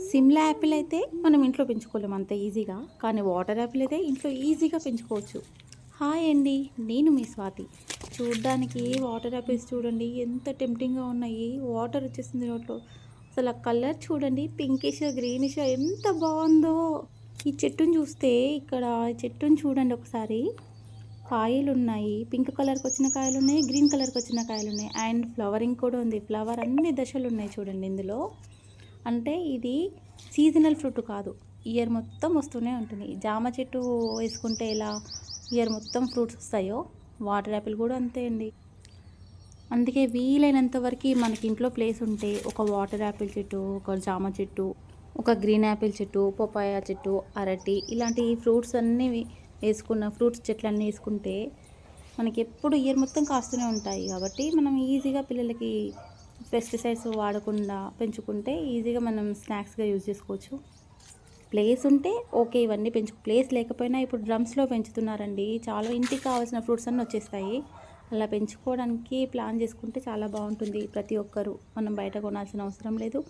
Shimla Apple అయితే మనం ఇంట్లో పెంచుకోలేము అంత ఈజీగా, కానీ వాటర్ యాపిల్ అయితే ఇంట్లో ఈజీగా పెంచుకోవచ్చు. హాయ్ అండి, నేను మీ స్వాతి. చూడ్డానికి వాటర్ యాపిల్స్ చూడండి ఎంత టెంప్టింగ్గా ఉన్నాయి. వాటర్ వచ్చేసింది నోట్లో. అసలు ఆ కలర్ చూడండి, పింకిష్ గ్రీనిష్ ఎంత బాగుందో. ఈ చెట్టుని చూస్తే, ఇక్కడ ఈ చెట్టుని చూడండి ఒకసారి. కాయలు ఉన్నాయి, పింక్ కలర్కి వచ్చిన కాయలు ఉన్నాయి, గ్రీన్ కలర్కి వచ్చిన కాయలు ఉన్నాయి, అండ్ ఫ్లవరింగ్ కూడా ఉంది. ఫ్లవర్ అన్ని దశలు ఉన్నాయి చూడండి ఇందులో. అంటే ఇది సీజనల్ ఫ్రూట్ కాదు, ఇయర్ మొత్తం వస్తూనే ఉంటుంది. జామ చెట్టు వేసుకుంటే ఎలా ఇయర్ మొత్తం ఫ్రూట్స్ వస్తాయో, వాటర్ యాపిల్ కూడా అంతే అండి. అందుకే వీలైనంత వరకు మనకి ఇంట్లో ప్లేస్ ఉంటే ఒక వాటర్ యాపిల్ చెట్టు, ఒక జామ చెట్టు, ఒక గ్రీన్ యాపిల్ చెట్టు, పపాయ చెట్టు, అరటి, ఇలాంటి ఫ్రూట్స్ అన్నీ ఫ్రూట్స్ చెట్లన్నీ వేసుకుంటే మనకి ఎప్పుడు ఇయర్ మొత్తం కాస్తూనే ఉంటాయి. కాబట్టి మనం ఈజీగా పిల్లలకి పెస్టిసైడ్స్ వాడకుండా పెంచుకుంటే ఈజీగా మనం స్నాక్స్గా యూజ్ చేసుకోవచ్చు. ప్లేస్ ఉంటే ఓకే, ఇవన్నీ ప్లేస్ లేకపోయినా ఇప్పుడు డ్రమ్స్లో పెంచుతున్నారండి. చాలా ఇంటికి కావాల్సిన ఫ్రూట్స్ అన్నీ వచ్చేస్తాయి. అలా పెంచుకోవడానికి ప్లాన్ చేసుకుంటే చాలా బాగుంటుంది. ప్రతి ఒక్కరు, మనం బయట కొనాల్సిన అవసరం లేదు.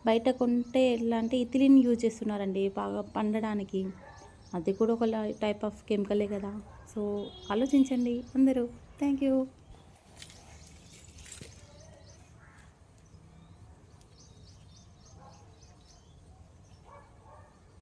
బయట కొంటే ఎలా అంటే ఇథిలిన్ యూజ్ చేస్తున్నారండి బాగా పండడానికి. అది కూడా ఒక టైప్ ఆఫ్ కెమికలే కదా. సో ఆలోచించండి అందరూ. Thank you.